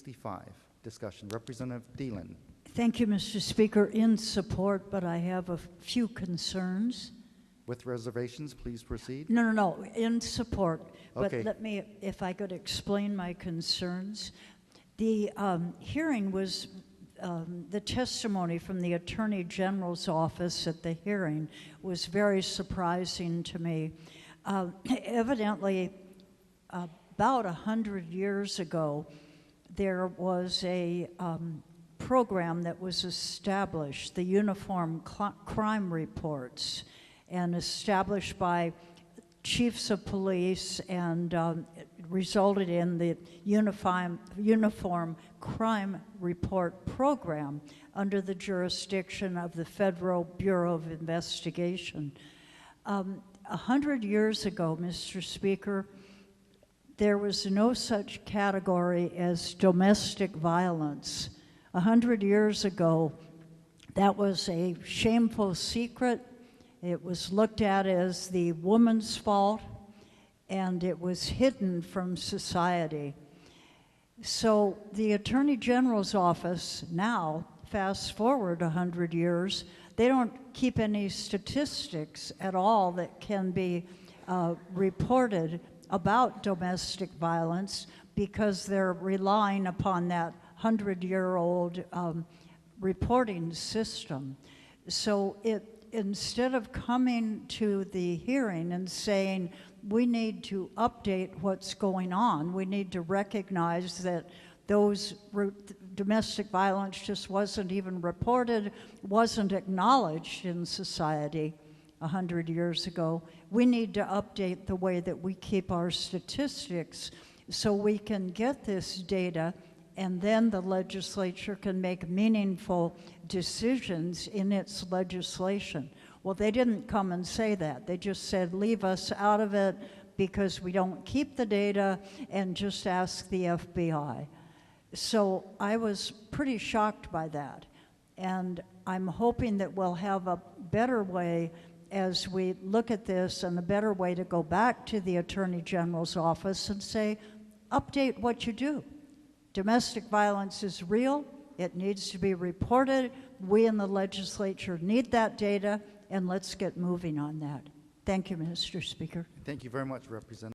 65. Discussion. Representative Thielen. Thank you, Mr. Speaker. In support, but I have a few concerns. With reservations, please proceed. No, in support. But Okay. let me, if I could explain my concerns. The hearing was, the testimony from the Attorney General's office at the hearing was very surprising to me. Evidently, about 100 years ago, there was a program that was established, the Uniform Crime Reports, and established by chiefs of police, and it resulted in the Uniform Crime Report Program under the jurisdiction of the Federal Bureau of Investigation. 100 years ago, Mr. Speaker, there was no such category as domestic violence. 100 years ago, that was a shameful secret. It was looked at as the woman's fault, and it was hidden from society. So the Attorney General's office now, fast forward 100 years, they don't keep any statistics at all that can be reported about domestic violence because they're relying upon that 100-year-old reporting system. So instead of coming to the hearing and saying, we need to update what's going on, we need to recognize that those domestic violence just wasn't even reported, wasn't acknowledged in society 100 years ago. We need to update the way that we keep our statistics so we can get this data, and then the legislature can make meaningful decisions in its legislation. Well, they didn't come and say that. They just said, leave us out of it because we don't keep the data, and just ask the FBI. So I was pretty shocked by that. And I'm hoping that we'll have a better way as we look at this, and a better way to go back to the Attorney General's office and say, update what you do. Domestic violence is real. It needs to be reported. We in the legislature need that data, and let's get moving on that. Thank you, Mr. Speaker. Thank you very much, Representative.